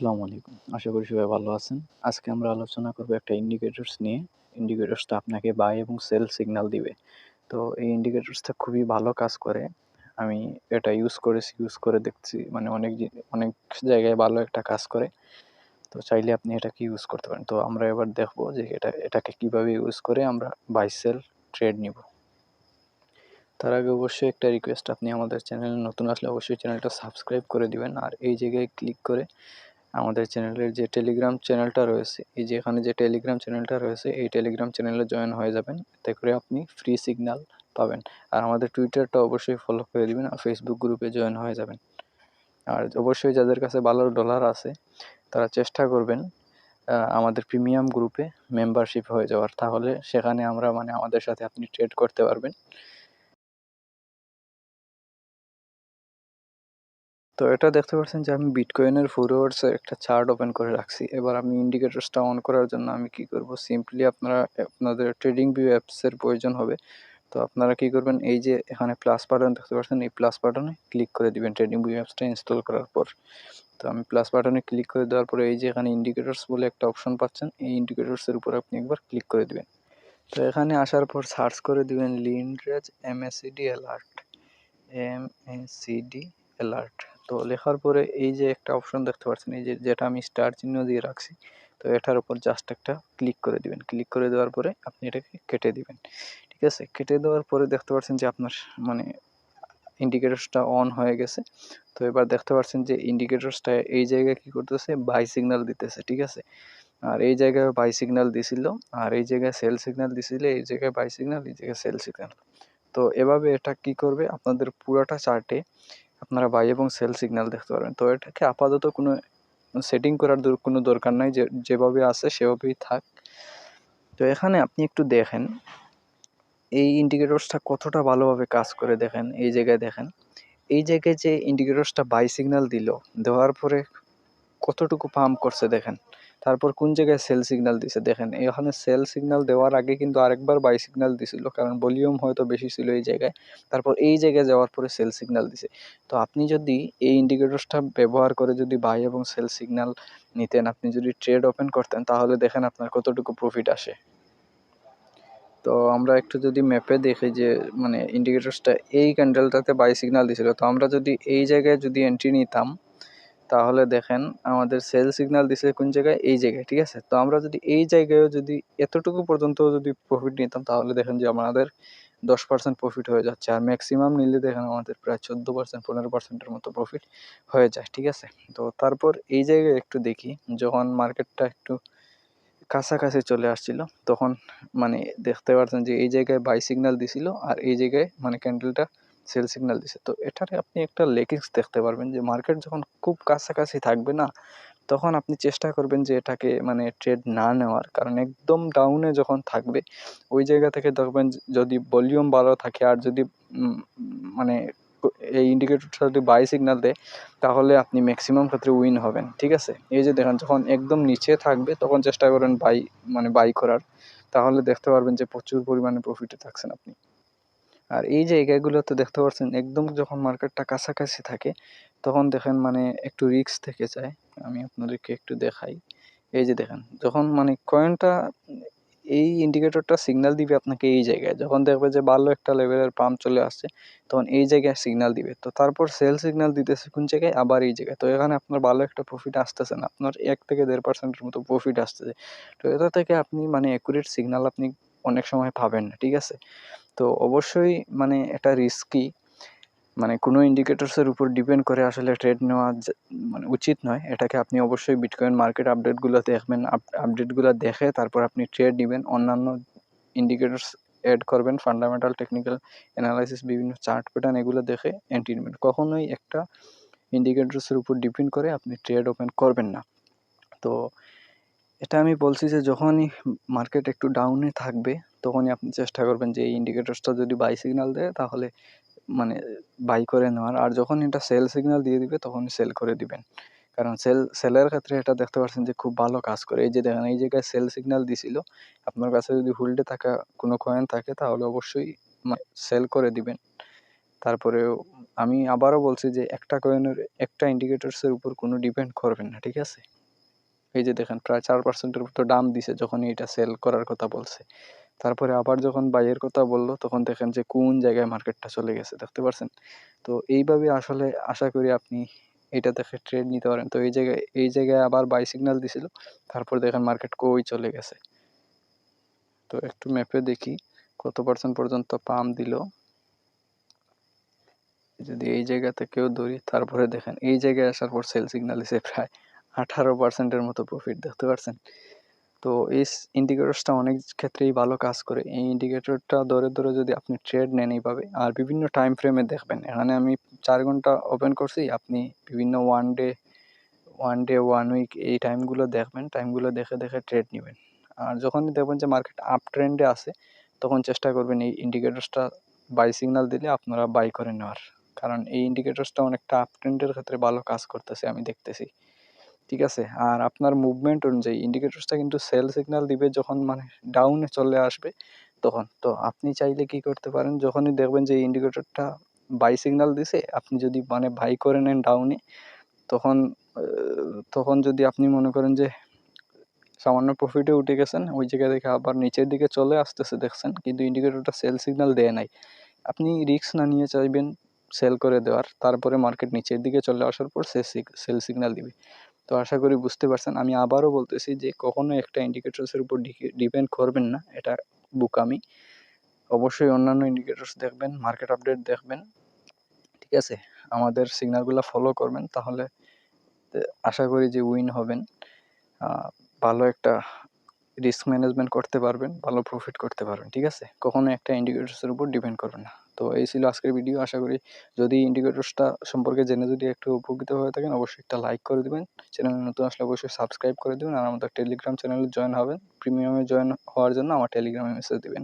আসসালামু আলাইকুম। আশা করি সবাই ভালো আছেন। আজকে আমরা আলোচনা করব একটা ইন্ডিকেটরস নিয়ে। ইন্ডিকেটরসটা আপনাকে বাই এবং সেল সিগন্যাল দিবে। তো এই ইন্ডিকেটরসটা খুবই ভালো কাজ করে। আমি এটা ইউজ করে দেখছি মানে অনেক জায়গায় ভালো একটা কাজ করে। তো চাইলে আপনি এটাকে ইউজ করতে পারেন। তো আমরা এবার দেখব যে এটাকে কিভাবে ইউজ করে আমরা বাই সেল ট্রেড নিব। তার আগে অবশ্যই একটা রিকোয়েস্ট, আপনি আমাদের চ্যানেলে নতুন আসলে অবশ্যই চ্যানেলটা সাবস্ক্রাইব করে দিবেন, আর এই জায়গায় ক্লিক করে আমাদের চ্যানেলের যে টেলিগ্রাম চ্যানেলটা রয়েছে, এই যে এখানে যে টেলিগ্রাম চ্যানেলটা রয়েছে, এই টেলিগ্রাম চ্যানেলে জয়েন হয়ে যাবেন। এতে করে আপনি ফ্রি সিগন্যাল পাবেন। আর আমাদের টুইটারটা অবশ্যই ফলো করে দিবেন, আর ফেসবুক গ্রুপে জয়েন হয়ে যাবেন। আর অবশ্যই যাদের কাছে ভালো ডলার আছে তারা চেষ্টা করবেন আমাদের প্রিমিয়াম গ্রুপে মেম্বারশিপ হয়ে যাওয়ার, তাহলে সেখানে আমরা আমাদের সাথে আপনি ট্রেড করতে পারবেন। তো এটা দেখতে পাচ্ছেন যে আমি বিটকয়েনের ফরওয়ার্ডসের একটা চার্ট ওপেন করে রাখছি। এবার আমি ইন্ডিকেটরসটা অন করার জন্য আমি কি করব, সিম্পলি আপনাদের ট্রেডিং ভিউ অ্যাপসের প্রয়োজন হবে। তো আপনারা কি করবেন, এই যে এখানে প্লাস বাটন দেখতে পাচ্ছেন, এই প্লাস বাটনে ক্লিক করে দিবেন ট্রেডিং ভিউ অ্যাপসটা ইনস্টল করার পর। তো আমি প্লাস বাটনে ক্লিক করে দেওয়ার পরে এই যে এখানে ইন্ডিকেটরস বলে একটা অপশন পাচ্ছেন, এই ইন্ডিকেটরসের উপর আপনি একবার ক্লিক করে দিবেন। তো এখানে আসার পর সার্চ করে দিবেন লিনরেজ এমএসিডি অ্যালার্ট, এমএসিডি অ্যালার্ট। তো লেখার পরে এই যে একটা অপশন দেখতে পাচ্ছেন, এই যে যেটা আমি স্টার চিহ্ন দিয়ে রাখছি, তো এটার উপর জাস্ট একটা ক্লিক করে দিবেন। ক্লিক করে দেওয়ার পরে আপনি এটাকে কেটে দিবেন। ঠিক আছে, কেটে দেওয়ার পরে দেখতে পাচ্ছেন যে আপনার মানে ইন্ডিকেটরসটা অন হয়ে গেছে। তো এবার দেখতে পাচ্ছেন যে ইন্ডিকেটরসটা এই জায়গায় কি করতেছে, বাই সিগন্যাল দিতেছে। ঠিক আছে, আর এই জায়গায় বাই সিগন্যাল দিছিল, আর এই জায়গায় সেল সিগন্যাল দিছিল, এই জায়গায় বাই সিগন্যাল, এই জায়গায় সেল সিগন্যাল। তো এভাবে এটা কি করবে, আপনাদের পুরোটা চার্টে আপনারা বাই এবং সেল সিগন্যাল দেখতে পারবেন। তো এটাকে আপাতত কোনো সেটিং করার কোনো দরকার নাই, যেভাবে আছে সেভাবেই থাক। তো এখানে আপনি একটু দেখেন এই ইন্ডিকেটরসটা কতটা ভালোভাবে কাজ করে। দেখেন এই জায়গায়, দেখেন এই জায়গায় যে ইন্ডিকেটরসটা বাই সিগন্যাল দিল, দেওয়ার পরে কতটুকু পাম্প করছে দেখেন। তারপর কোন জায়গায় সেল সিগন্যাল দিছে দেখেন, এখানে সেল সিগন্যাল দেওয়ার আগে কিন্তু আরেকবার বাই সিগন্যাল দিছিল, কারণ ভলিউম হয়তো বেশি ছিল এই জায়গায়। তারপর এই জায়গায় যাওয়ার পরে সেল সিগন্যাল দিছে। তো আপনি যদি এই ইন্ডিকেটরসটা ব্যবহার করে যদি বাই এবং সেল সিগন্যাল নিতেন, আপনি যদি ট্রেড ওপেন করতেন, তাহলে দেখেন আপনার কতটুকু প্রফিট আসে। তো আমরা একটু যদি ম্যাপে দেখি যে ইন্ডিকেটরসটা এই ক্যান্ডেলটাতে বাই সিগন্যাল দিছিল, তো আমরা যদি এই জায়গায় যদি এন্ট্রি নিতাম, তাহলে দেখেন আমাদের সেল সিগন্যাল দিছে কোন জায়গায়, এই জায়গায়। ঠিক আছে, তো আমরা যদি এই জায়গায়ও যদি এতটুকু পর্যন্ত যদি প্রফিট নিতাম, তাহলে দেখেন যে আমাদের 10% প্রফিট হয়ে যাচ্ছে। আর ম্যাক্সিমাম নিলে দেখেন আমাদের প্রায় 14% 15%-এর মতো প্রফিট হয়ে যায়। ঠিক আছে, তো তারপর এই জায়গায় একটু দেখি, যখন মার্কেটটা একটু কাছাকাছি চলে আসছিল, তখন দেখতে পাচ্ছেন যে এই জায়গায় বাই সিগন্যাল দিছিল, আর এই জায়গায় ক্যান্ডেলটা সেল সিগন্যাল দিছে। তো এটারে আপনি একটা লেকিংস দেখতে পারবেন যে মার্কেট যখন খুব কাছাকাছি থাকবে না, তখন আপনি চেষ্টা করবেন যে এটাকে ট্রেড না নেওয়ার, কারণ একদম ডাউনে যখন থাকবে ওই জায়গা থেকে দেখবেন যদি ভলিউম ভালো থাকে, আর যদি মানে এই ইন্ডিকেটরটা যদি বাই সিগন্যাল দেয়, তাহলে আপনি ম্যাক্সিমাম ক্ষেত্রে উইন হবেন। ঠিক আছে, এই যে দেখেন যখন একদম নিচে থাকবে তখন চেষ্টা করেন বাই করার, তাহলে দেখতে পারবেন যে প্রচুর পরিমাণে প্রফিটে থাকছেন আপনি। আর এই জায়গাগুলোতে দেখতে পাচ্ছেন একদম যখন মার্কেটটা কাছাকাছি থাকে, তখন দেখেন একটু রিস্ক থেকে যায়। আমি আপনাদেরকে একটু দেখাই। এই যে দেখেন যখন কয়েনটা এই ইন্ডিকেটরটা সিগন্যাল দিবে আপনাকে এই জায়গায়, যখন দেখবে যে ভালো একটা লেভেলের পাম্প চলে আসছে, তখন এই জায়গায় সিগন্যাল দিবে। তো তারপর সেল সিগন্যাল দিতেছে কোন জায়গায়, আবার এই জায়গায়। তো এখানে আপনার ভালো একটা প্রফিট আসতেছে না, আপনার 1-1.5%-এর মতো প্রফিট আসতেছে। তো এটা থেকে আপনি অ্যাকুরেট সিগন্যাল আপনি অনেক সময় পাবেন না। ঠিক আছে, তো অবশ্যই এটা রিস্কি, কোনো ইন্ডিকেটরসের উপর ডিপেন্ড করে আসলে ট্রেড নেওয়া উচিত নয়। এটাকে আপনি অবশ্যই বিটকয়েন মার্কেট আপডেটগুলো দেখবেন, আপডেটগুলো দেখে তারপর আপনি ট্রেড নেবেন। অন্যান্য ইন্ডিকেটরস অ্যাড করবেন, ফান্ডামেন্টাল টেকনিক্যাল অ্যানালাইসিস, বিভিন্ন চার্ট প্যাটার্ন এগুলো দেখে এন্ট্রি নেবেন। কখনোই একটা ইন্ডিকেটরসের উপর ডিপেন্ড করে আপনি ট্রেড ওপেন করবেন না। তো এটা আমি বলছি যে যখনই মার্কেট একটু ডাউনে থাকবে, তখনই আপনি চেষ্টা করবেন যে এই ইন্ডিকেটরসটা যদি বাই সিগন্যাল দেয়, তাহলে বাই করে নেওয়ার। আর যখন এটা সেল সিগন্যাল দিয়ে দিবে, তখন সেল করে দিবেন, কারণ সেলের ক্ষেত্রে এটা দেখতে পাচ্ছেন যে খুব ভালো কাজ করে। এই যে দেখেন এই জায়গায় সেল সিগন্যাল দিছিল, আপনার কাছে যদি হোল্ডে থাকা কোনো কয়েন থাকে, তাহলে অবশ্যই সেল করে দিবেন। তারপরেও আমি আবারও বলছি যে একটা কয়েনের একটা ইন্ডিকেটরসের উপর কোনো ডিপেন্ড করবেন না, ঠিক আছে? এই যে দেখেন প্রায় 4%-এর মতো ডাম্প দিছে যখনই এটা সেল করার কথা বলছে। তারপরে আবার যখন বাইয়ের কথা বললো তখন দেখেন যে কোন জায়গায় মার্কেটটা চলে গেছে, দেখতে পারছেন? তো এইভাবে আসলে আশা করি আপনি এটা দেখে ট্রেড নিতে পারেন। তো এই জায়গায় আবার বাই সিগন্যাল দিছিল, তারপর দেখেন মার্কেট কই চলে গেছে। তো একটু ম্যাপে দেখি কত পার্সেন্ট পর্যন্ত পাম্প দিল। যদি এই জায়গা থেকেও ধরি, তারপরে দেখেন এই জায়গায় আসার পর সেল সিগন্যাল দিছে প্রায় 18%-এর মতো প্রফিট, দেখতে পারছেন? তো এই ইন্ডিকেটরসটা অনেক ক্ষেত্রেই ভালো কাজ করে। এই ইন্ডিকেটরটা ধরে ধরে যদি আপনি ট্রেড নেন এইভাবে, আর বিভিন্ন টাইম ফ্রেমে দেখবেন, এখানে আমি 4 ঘন্টা ওপেন করছি, আপনি বিভিন্ন ওয়ান ডে 1 উইক এই টাইমগুলো দেখবেন, টাইমগুলো দেখে দেখে ট্রেড নেবেন। আর যখনই দেখবেন যে মার্কেট আপ ট্রেন্ডে আছে, তখন চেষ্টা করবেন এই ইন্ডিকেটরসটা বাই সিগন্যাল দিলে আপনারা বাই করে নেওয়ার। কারণ এই ইন্ডিকেটরসটা অনেকটা আপ ট্রেন্ডের ক্ষেত্রে ভালো কাজ করতেছে, আমি দেখতেছি। ঠিক আছে? আর আপনার মুভমেন্ট অনুযায়ী ইন্ডিকেটরসটা কিন্তু সেল সিগন্যাল দিবে যখন মানে ডাউনে চলে আসবে তখন। তো আপনি চাইলে কি করতে পারেন, যখনই দেখবেন যে এই ইন্ডিকেটরটা বাই সিগন্যাল দিছে, আপনি যদি মানে বাই করে নেন ডাউনে, তখন তখন যদি আপনি মনে করেন যে সামান্য প্রফিটে উঠে গেছেন, ওই জায়গা থেকে আবার নিচের দিকে চলে আসতেছে দেখছেন, কিন্তু ইন্ডিকেটরটা সেল সিগন্যাল দেয় নাই। আপনি রিস্ক না নিয়ে চাইবেন সেল করে দেওয়ার, তারপরে মার্কেট নিচের দিকে চলে আসার পর সেল সিগন্যাল দিবে। তো আশা করি বুঝতে পারছেন। আমি আবারও বলতেছি যে কখনো একটা ইন্ডিকেটরসের উপর ডিপেন্ড করবেন না, এটা বোকামি। অবশ্যই অন্যান্য ইন্ডিকেটরস দেখবেন, মার্কেট আপডেট দেখবেন, ঠিক আছে? আমাদের সিগন্যালগুলো ফলো করবেন, তাহলে আশা করি যে উইন হবেন। ভালো একটা রিস্ক ম্যানেজমেন্ট করতে পারবেন, ভালো প্রফিট করতে পারবেন, ঠিক আছে? কখনো একটা ইন্ডিকেটরসের উপর ডিপেন্ড করবেন না। তো এই ছিল আজকের ভিডিও। আশা করি যদি ইন্ডিকেটরসটা সম্পর্কে জেনে যদি একটু উপকৃত হয়ে থাকেন, অবশ্যই একটা লাইক করে দিবেন। চ্যানেলে নতুন আসলে অবশ্যই সাবস্ক্রাইব করে দিবেন, আর আমাদের টেলিগ্রাম চ্যানেলে জয়েন হবেন। প্রিমিয়ামে জয়েন হওয়ার জন্য আমার টেলিগ্রামে মেসেজ দিবেন।